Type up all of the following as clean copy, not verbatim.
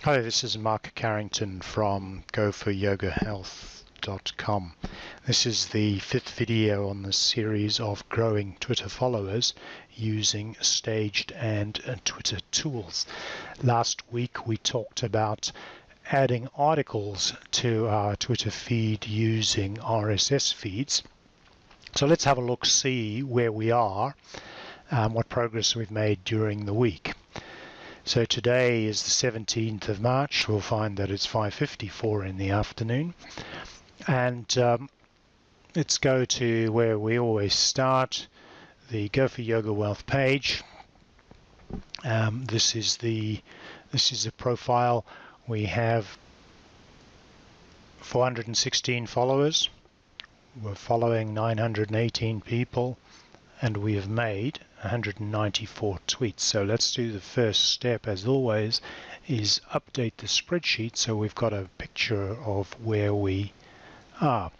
Hi, this is Mark Carrington from goforyogahealth.com. This is the 5th video on the series of growing Twitter followers using staged and Twitter tools. Last week we talked about adding articles to our Twitter feed using RSS feeds. So let's have a look, see where we are, what progress we've made during the week. So today is the 17th of March. We'll find that it's 5:54 in the afternoon. And let's go to where we always start, the Go for Yoga Wealth page. This is a profile. We have 416 followers. We're following 918 people, and we have made 194 tweets. So let's do the first step, as always, is update the spreadsheet so we've got a picture of where we are.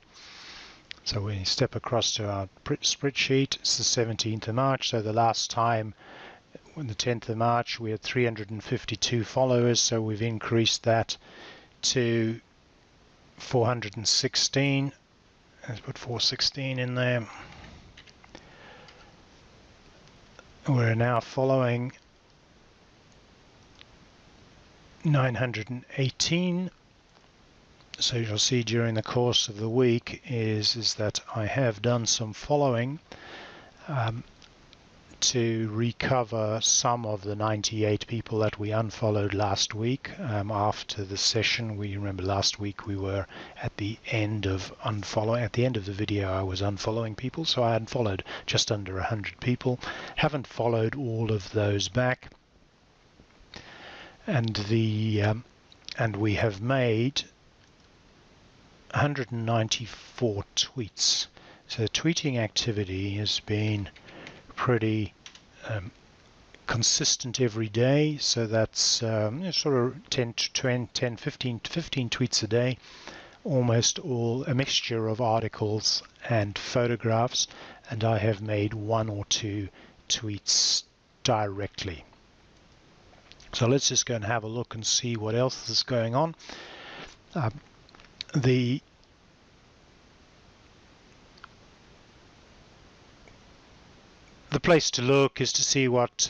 So we step across to our spreadsheet. It's the 17th of March, so the last time on the 10th of March we had 352 followers, so we've increased that to 416. Let's put 416 in there. We're now following 918. So you'll see during the course of the week is that I have done some following to recover some of the 98 people that we unfollowed last week after the session. We remember last week we were at the end of unfollowing. At the end of the video I was unfollowing people, so I unfollowed just under 100 people. Haven't followed all of those back, and we have made 194 tweets. So the tweeting activity has been pretty consistent every day, so that's sort of 15 tweets a day, almost all a mixture of articles and photographs, and I have made 1 or 2 tweets directly. So let's just go and have a look and see what else is going on. The place to look is to see what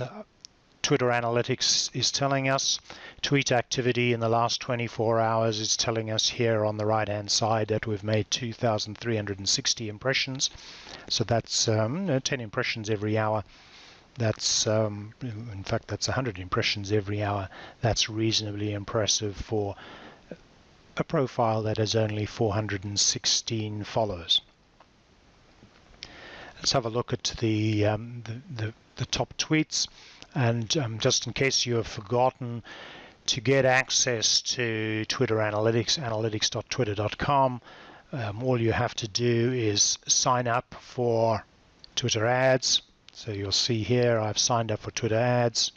Twitter Analytics is telling us. Tweet activity in the last 24 hours is telling us here on the right hand side that we've made 2,360 impressions. So that's 10 impressions every hour. That's in fact that's 100 impressions every hour. That's reasonably impressive for a profile that has only 416 followers. Let's have a look at the top tweets, and just in case you have forgotten, to get access to Twitter Analytics, analytics.twitter.com, all you have to do is sign up for Twitter ads. So you'll see here I've signed up for Twitter ads.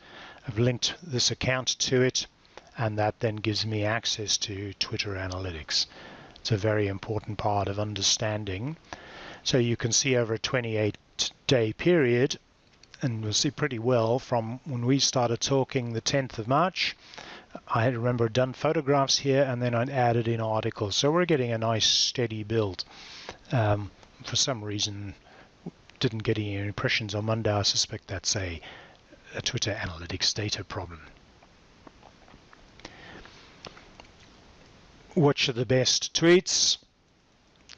I've linked this account to it, and that then gives me access to Twitter Analytics. It's a very important part of understanding. So you can see over a 28-day period, and we'll see pretty well from when we started talking the 10th of March, I had done photographs here, and then I'd added in articles. So we're getting a nice steady build. For some reason, didn't get any impressions on Monday. I suspect that's a Twitter Analytics data problem. Which are the best tweets?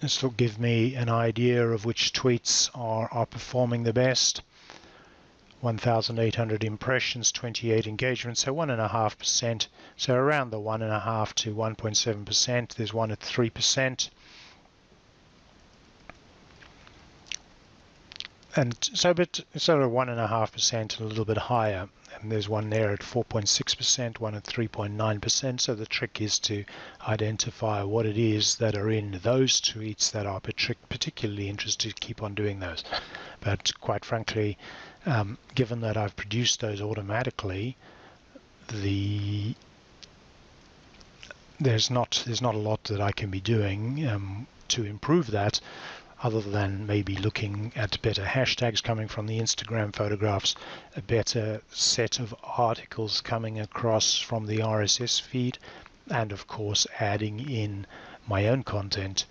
This will give me an idea of which tweets are performing the best. 1,800 impressions, 28 engagements, so 1.5%. So around the 1.5 to 1.7%. There's one at 3%. And so sort of 1.5%, a little bit higher. And there's one there at 4.6%, one at 3.9%. So the trick is to identify what it is that are in those tweets that are particularly interested. Keep on doing those. But quite frankly, given that I've produced those automatically, there's not a lot that I can be doing to improve that. other than maybe looking at better hashtags coming from the Instagram photographs, a better set of articles coming across from the RSS feed, and of course adding in my own content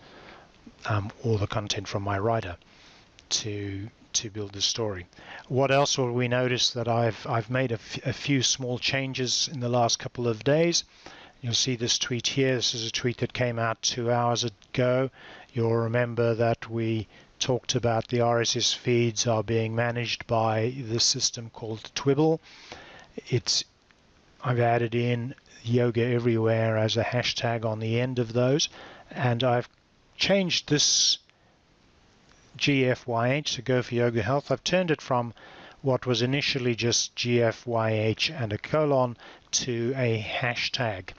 or the content from my writer to build the story. What else will we notice? That I've made a few small changes in the last couple of days. You'll see this tweet here. This is a tweet that came out 2 hours ago. You'll remember that we talked about the RSS feeds are being managed by this system called Twibble. I've added in yoga everywhere as a hashtag on the end of those, and I've changed this GFYH to Go for Yoga Health. I've turned it from what was initially just GFYH and a colon to a hashtag.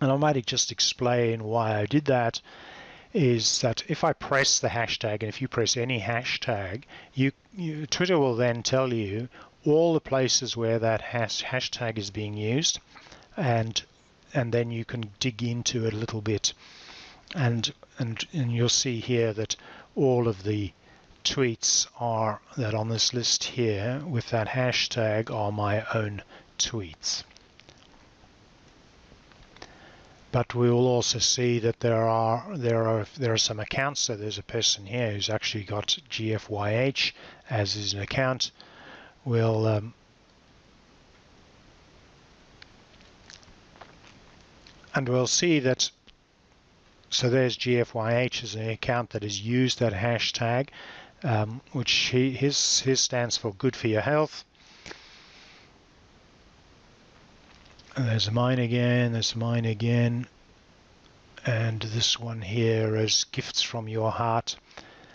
And I might just explain why I did that. Is that if I press the hashtag, and if you press any hashtag, Twitter will then tell you all the places where that hashtag is being used, and then you can dig into it a little bit, and you'll see here that all of the tweets that on this list here with that hashtag are my own tweets. But we will also see that there are some accounts. So there's a person here who's actually got GFYH as his account. And we'll see that. So there's GFYH as an account that has used that hashtag, which his stands for Good for Your Health. And there's mine again, and this one here is Gifts from Your Heart.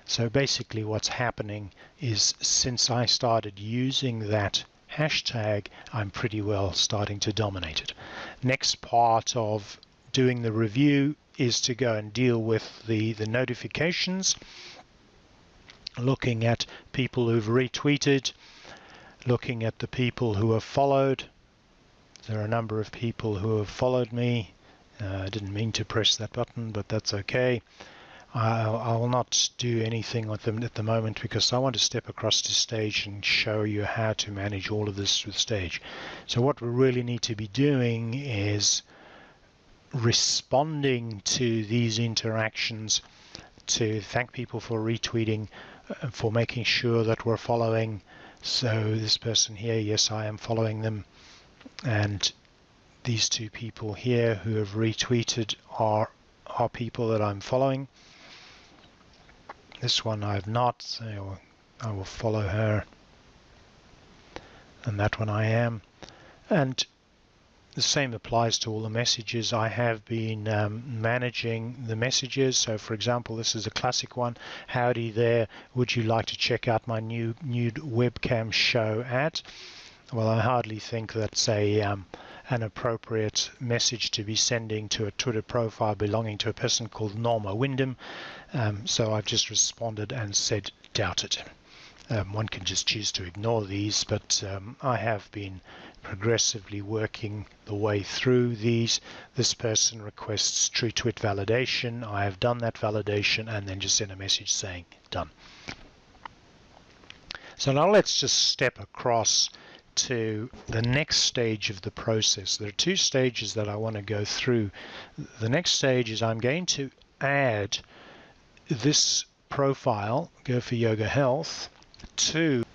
So basically what's happening is, since I started using that hashtag, I'm pretty well starting to dominate it. Next part of doing the review is to go and deal with the notifications, looking at people who've retweeted, looking at the people who have followed. There are a number of people who have followed me. I didn't mean to press that button, but that's okay. I will not do anything with them at the moment because I want to step across the stage and show you how to manage all of this with stage. So what we really need to be doing is responding to these interactions, to thank people for retweeting, for making sure that we're following. So this person here, yes, I am following them. And these two people here who have retweeted are people that I'm following. This one I have not, so I will follow her. And that one I am. And the same applies to all the messages. I have been managing the messages. So for example, this is a classic one. Howdy there, would you like to check out my new webcam show ad? Well, I hardly think that's an appropriate message to be sending to a Twitter profile belonging to a person called Norma Wyndham. So I've just responded and said, doubt it. One can just choose to ignore these, but I have been progressively working the way through these. This person requests true tweet validation. I have done that validation and then just send a message saying done. So now let's just step across to the next stage of the process. There are two stages that I want to go through. The next stage is I'm going to add this profile, Go for Yoga Health, to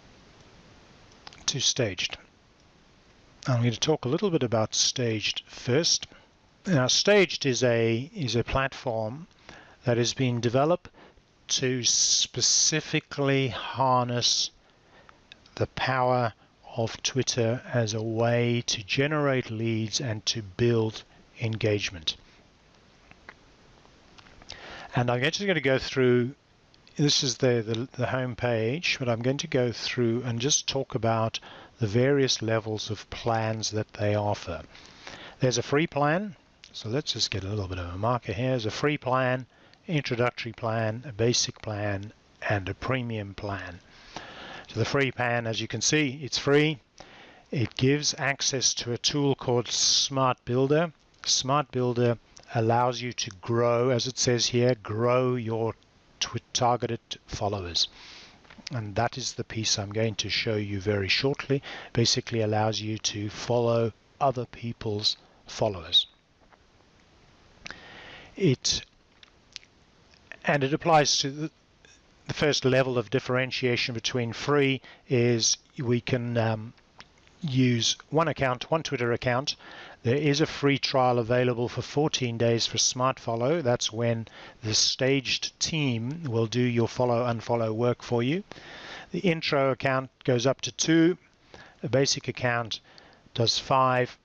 Staged. I'm going to talk a little bit about Staged first. Now, Staged is a platform that has been developed to specifically harness the power of Twitter as a way to generate leads and to build engagement. And I'm just going to go through, this is the home page, but I'm going to go through and just talk about the various levels of plans that they offer. There's a free plan, so let's just get a little bit of a marker here. There's a free plan, introductory plan, a basic plan, and a premium plan. So the free plan, as you can see, it's free. It gives access to a tool called Smart Builder. Smart Builder allows you to grow, as it says here, grow your targeted followers. And that is the piece I'm going to show you very shortly. Basically allows you to follow other people's followers. It applies to the first level of differentiation between free is we can use one Twitter account. There is a free trial available for 14 days for Smart Follow. That's when the staged team will do your follow-unfollow work for you. The intro account goes up to 2. The basic account does 5.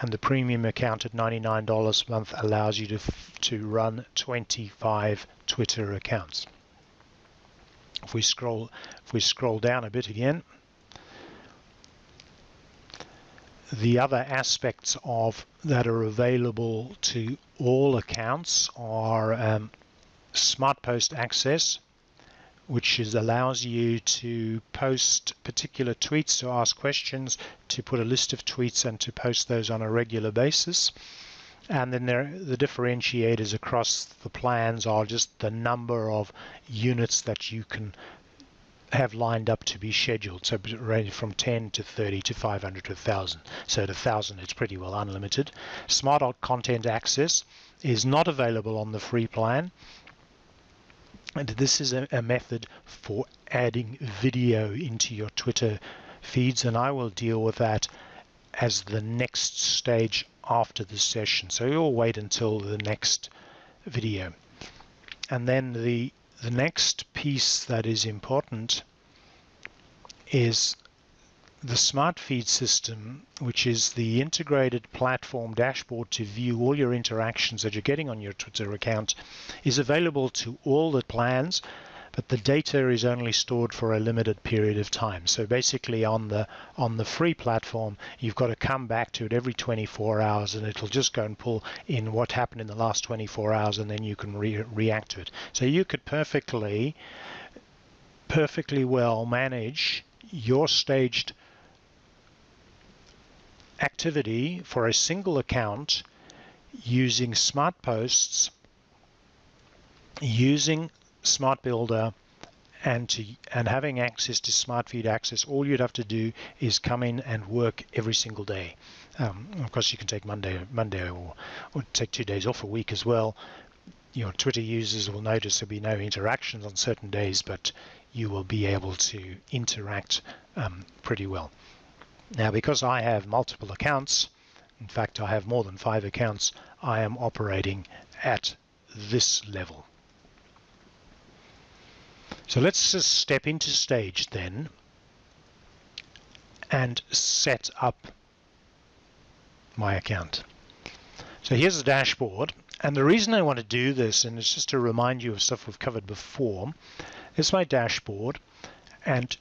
And the premium account at $99 a month allows you to run 25 Twitter accounts. If we scroll down a bit again, the other aspects that are available to all accounts are Smart Post access, which allows you to post particular tweets, to ask questions, to put a list of tweets and to post those on a regular basis. And then the differentiators across the plans are just the number of units that you can have lined up to be scheduled. So range from 10 to 30 to 500 to 1,000. So at 1,000 it's pretty well unlimited. Smart content access is not available on the free plan. And this is a method for adding video into your Twitter feeds, and I will deal with that as the next stage after the session. So you'll wait until the next video. And then the next piece that is important is the Smart Feed system, which is the integrated platform dashboard to view all your interactions that you're getting on your Twitter account, is available to all the plans, but the data is only stored for a limited period of time. So basically on the free platform, you've got to come back to it every 24 hours and it'll just go and pull in what happened in the last 24 hours and then you can react to it. So you could perfectly well manage your staged activity for a single account using Smart Posts, using Smart Builder, and having access to Smart Feed access. All you'd have to do is come in and work every single day. Of course, you can take Monday or take 2 days off a week as well. Your Twitter users will notice there'll be no interactions on certain days, but you will be able to interact pretty well. Now, because I have multiple accounts, in fact I have more than 5 accounts, I am operating at this level. So let's just step into stage then and set up my account. So here's the dashboard, and the reason I want to do this, and it's just to remind you of stuff we've covered before, is my dashboard, and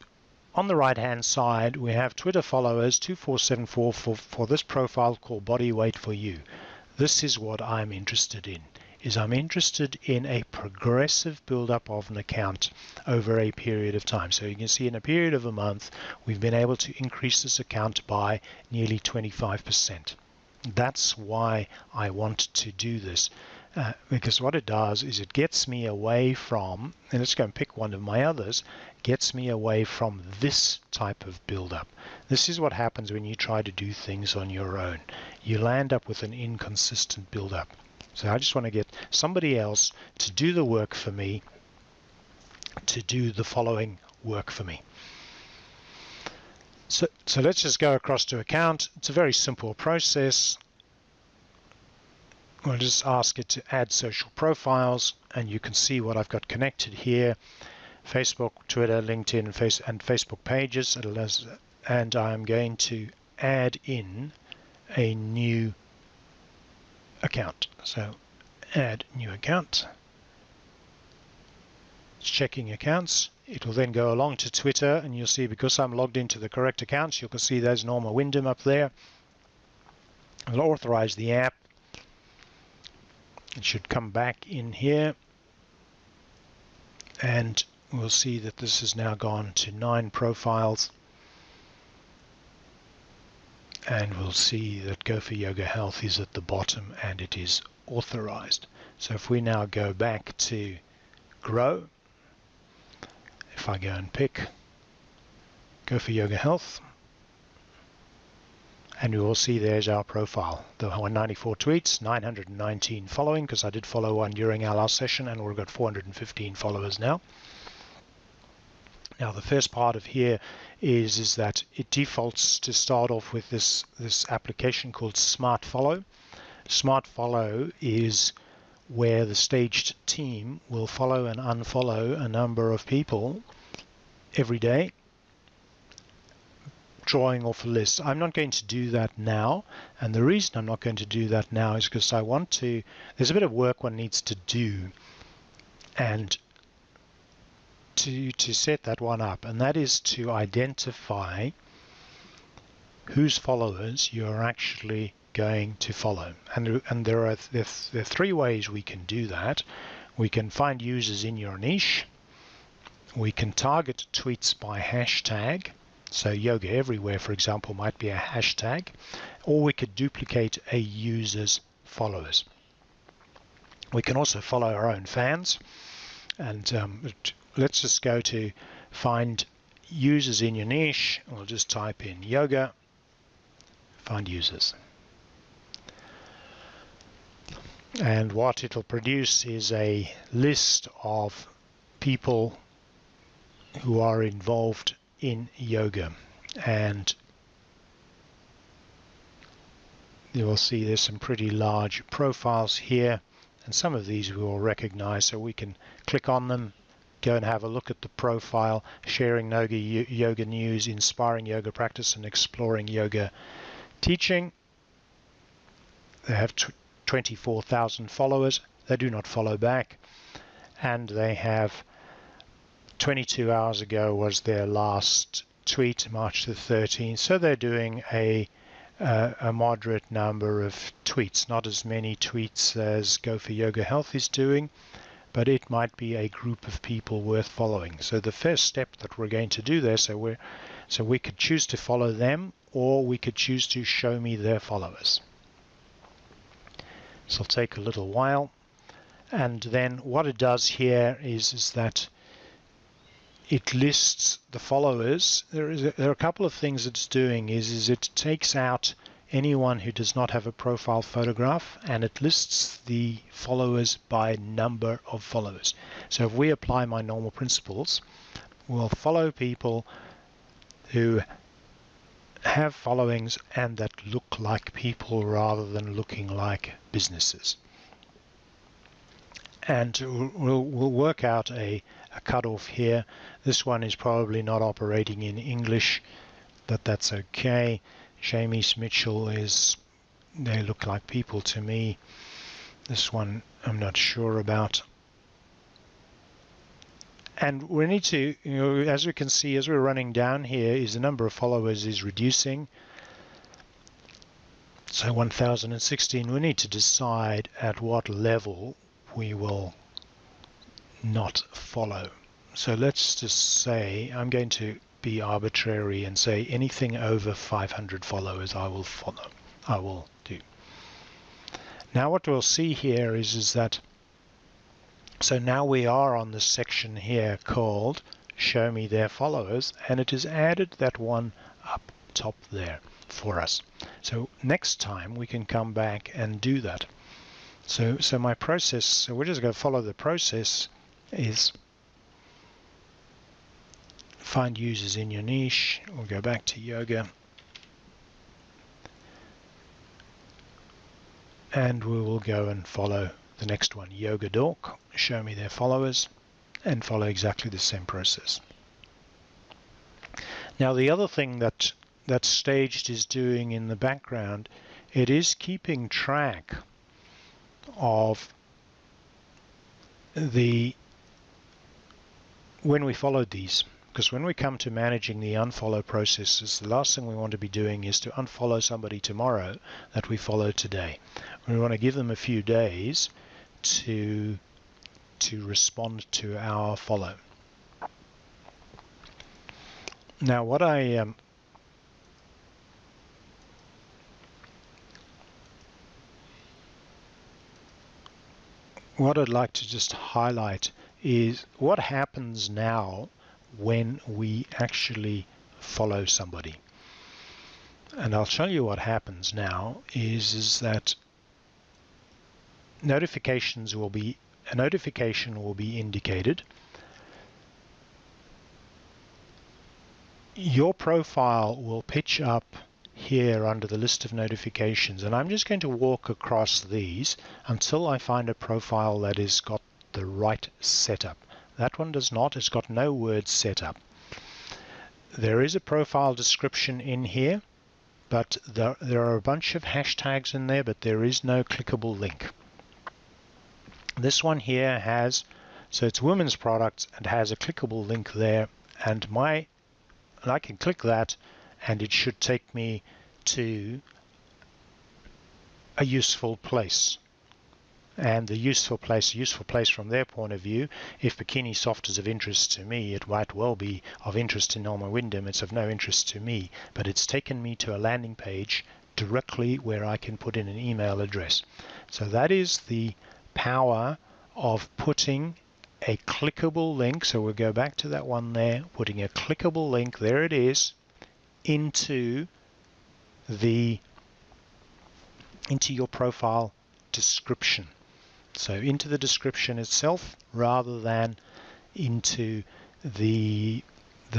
on the right hand side we have Twitter followers 2474 for this profile called Body Weight for You. This is what I'm interested in. I'm interested in a progressive build-up of an account over a period of time. So you can see in a period of a month we've been able to increase this account by nearly 25%. That's why I want to do this. Because what it does is it gets me away from, and let's go and pick one of my others, gets me away from this type of build-up. This is what happens when you try to do things on your own. You land up with an inconsistent build-up. So I just want to get somebody else to do the work for me, to do the following work for me. So let's just go across to account. It's a very simple process. I'll just ask it to add social profiles, and you can see what I've got connected here: Facebook, Twitter, LinkedIn, and Facebook pages. And I'm going to add in a new account. So add new account. It's checking accounts. It will then go along to Twitter, and you'll see, because I'm logged into the correct accounts, you can see there's Norma Wyndham up there. I'll authorize the app. It should come back in here, and we'll see that this has now gone to 9 profiles, and we'll see that Go for Yoga Health is at the bottom and it is authorized. So if we now go back to Grow, if I go and pick Go for Yoga Health, and you will see there's our profile. The 194 tweets, 919 following, because I did follow one during our last session, and we've got 415 followers now. Now the first part of here is that it defaults to start off with this application called Smart Follow. Smart Follow is where the staged team will follow and unfollow a number of people every day, drawing off a list. I'm not going to do that now, and the reason I'm not going to do that now is because I want to, there's a bit of work one needs to do and to set that one up, and that is to identify whose followers you're actually going to follow. And there are three ways we can do that. We can find users in your niche. We can target tweets by hashtag. So Yoga Everywhere, for example, might be a hashtag. Or we could duplicate a user's followers. We can also follow our own fans. And let's just go to find users in your niche. We'll just type in yoga, find users. And what it'll produce is a list of people who are involved in yoga. And you will see there's some pretty large profiles here. And some of these we will recognize, so we can click on them, go and have a look at the profile, sharing yoga news, inspiring yoga practice, and exploring yoga teaching. They have 24,000 followers. They do not follow back, and they have 22 hours ago was their last tweet, March the 13th. So they're doing a moderate number of tweets, not as many tweets as Go for Yoga Health is doing, but it might be a group of people worth following. So the first step that we're going to do there, so we could choose to follow them, or we could choose to show me their followers. So it'll take a little while, and then what it does here is that it lists the followers. There are a couple of things it's doing. Is it takes out anyone who does not have a profile photograph, and it lists the followers by number of followers. So if we apply my normal principles, we'll follow people who have followings and that look like people rather than looking like businesses. And we'll work out a cutoff here. This one is probably not operating in English, but that's okay. Shamies Mitchell they look like people to me. This one I'm not sure about. And we need to, as we can see, as we're running down here, is the number of followers is reducing. So 1016, we need to decide at what level we will not follow. So let's just say, I'm going to be arbitrary and say anything over 500 followers I will follow. I will do. Now what we'll see here is that, so now we are on this section here called Show Me Their Followers, and it has added that one up top there for us. So next time we can come back and do that. So my process, so we're just going to follow the process, is find users in your niche. We'll go back to yoga. And we will go and follow the next one, Yoga Dork, show me their followers, and follow exactly the same process. Now the other thing that Staged is doing in the background, it is keeping track of when we followed these. Because when we come to managing the unfollow processes, the last thing we want to be doing is to unfollow somebody tomorrow that we followed today. We want to give them a few days to respond to our follow. Now what I'd like to just highlight is what happens now when we actually follow somebody. And I'll show you what happens now is that a notification will be indicated. Your profile will pitch up here under the list of notifications, and I'm just going to walk across these until I find a profile that has got the right setup. That one does not. It's got no words set up. There is a profile description in here, but there are a bunch of hashtags in there, but there is no clickable link. This one here has, so it's women's products and has a clickable link there, and I can click that and it should take me to a useful place. And the useful place from their point of view, if Bikini Soft is of interest to me, it might well be of interest to Norma Wyndham. It's of no interest to me, but it's taken me to a landing page directly where I can put in an email address. So that is the power of putting a clickable link. So we'll go back to that one there, putting a clickable link, there it is, into your profile description. So into the description itself rather than into the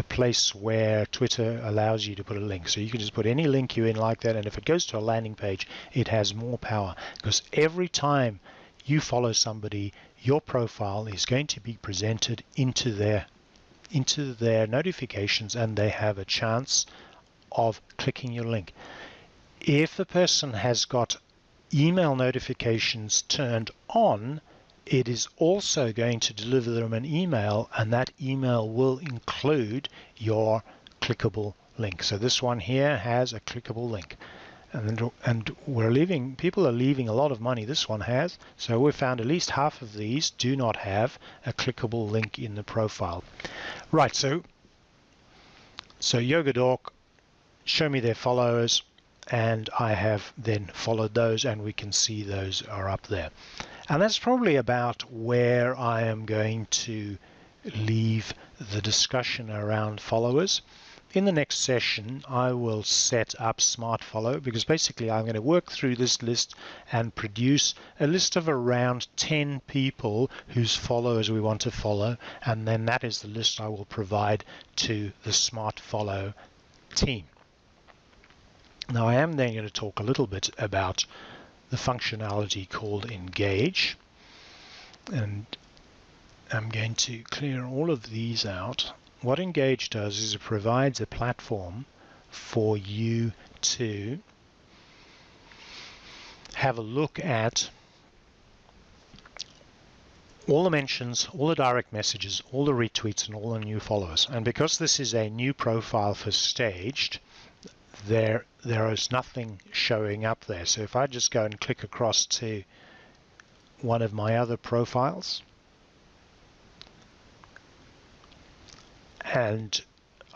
place where Twitter allows you to put a link. So you can just put any link you in like that, and if it goes to a landing page, it has more power, because every time you follow somebody, your profile is going to be presented into their notifications, and they have a chance of clicking your link. If the person has got email notifications turned on, it is also going to deliver them an email, and that email will include your clickable link. So this one here has a clickable link, and people are leaving a lot of money. This one has, so we've found at least half of these do not have a clickable link in the profile. Right, so Yoga Dork, show me their followers, and I have then followed those, and we can see those are up there. And that's probably about where I am going to leave the discussion around followers. In the next session, I will set up Smart Follow, because basically I'm going to work through this list and produce a list of around 10 people whose followers we want to follow, and then that is the list I will provide to the Smart Follow team. Now I am then going to talk a little bit about the functionality called Engage, and I'm going to clear all of these out. What Engage does is it provides a platform for you to have a look at all the mentions, all the direct messages, all the retweets, and all the new followers. And because this is a new profile for Staged, there is nothing showing up there. So if I just go and click across to one of my other profiles, and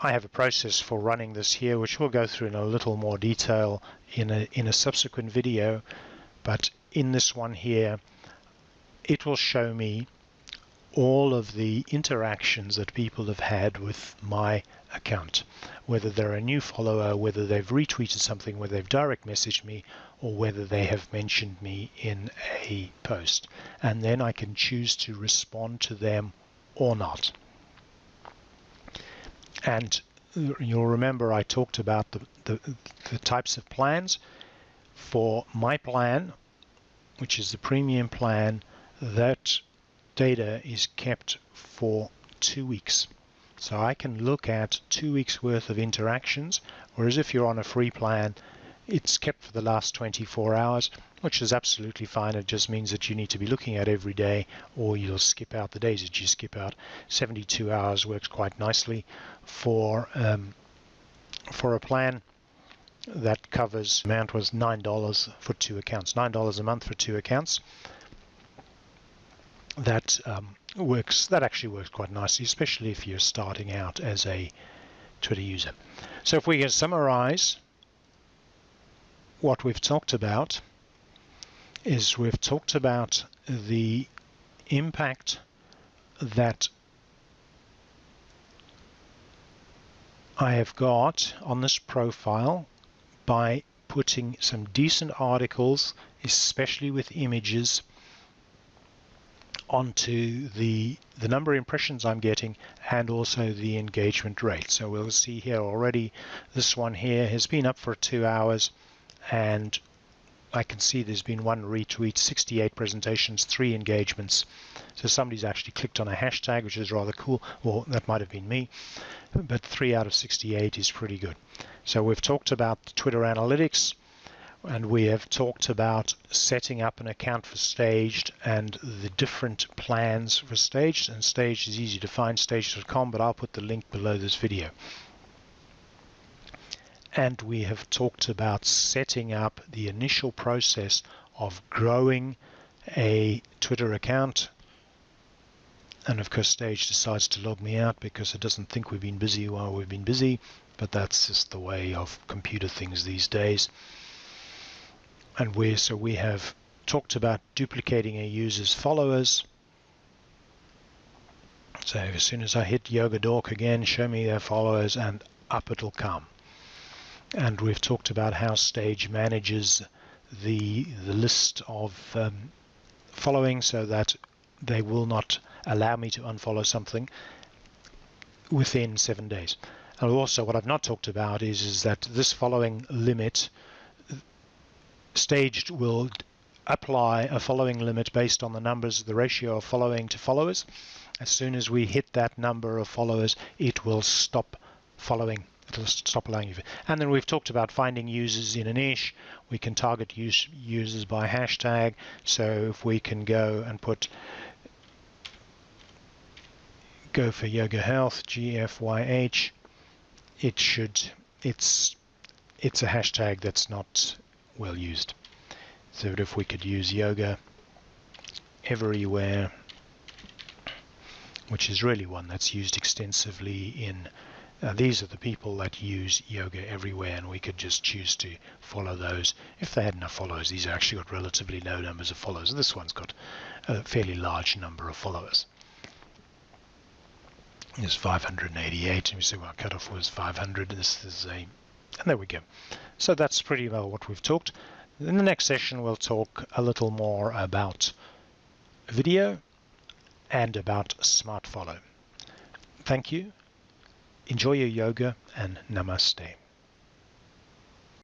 I have a process for running this here, which we'll go through in a little more detail in a subsequent video, but in this one here, it will show me all of the interactions that people have had with my account, whether they're a new follower, whether they've retweeted something, whether they've direct messaged me, or whether they have mentioned me in a post. And then I can choose to respond to them or not. And you'll remember I talked about the types of plans. For my plan, which is the premium plan, that data is kept for 2 weeks. So I can look at 2 weeks worth of interactions, whereas if you're on a free plan, it's kept for the last 24 hours, which is absolutely fine. It just means that you need to be looking at every day, or you'll skip out the days that you skip out. 72 hours works quite nicely for a plan that covers, the amount was $9 for 2 accounts, $9 a month for 2 accounts. That actually works quite nicely, especially if you're starting out as a Twitter user. So if we can summarize what we've talked about, is we've talked about the impact that I have got on this profile, by putting some decent articles, especially with images, onto the number of impressions I'm getting and also the engagement rate. So we'll see here already, this one here has been up for 2 hours, and I can see there's been 1 retweet, 68 presentations, 3 engagements. So somebody's actually clicked on a hashtag, which is rather cool. Well, that might have been me, but 3 out of 68 is pretty good. So we've talked about Twitter Analytics, and we have talked about setting up an account for Staged and the different plans for Staged. And Staged is easy to find, staged.com, but I'll put the link below this video. And we have talked about setting up the initial process of growing a Twitter account. And of course, Staged decides to log me out because it doesn't think we've been busy while we've been busy, but that's just the way of computer things these days. And we have talked about duplicating a user's followers. So as soon as I hit Yoga Dork again, show me their followers, and up it'll come. And we've talked about how Stage manages the list of following so that they will not allow me to unfollow something within 7 days. And also what I've not talked about is that this following limit, Staged will apply a following limit based on the ratio of following to followers. As soon as we hit that number of followers, it will stop following. It'll stop allowing you. And then we've talked about finding users in a niche. We can target users by hashtag. So if we can go and go for yoga health, GFYH, it's a hashtag that's not well used. So if we could use yoga everywhere, which is really one that's used extensively in these are the people that use yoga everywhere, and we could just choose to follow those. If they had enough followers, these actually got relatively low numbers of followers. This one's got a fairly large number of followers. There's 588, and we say, well, cutoff was 500. This is and there we go. So that's pretty well what we've talked. In the next session, we'll talk a little more about video and about smart follow. Thank you. Enjoy your yoga, and namaste.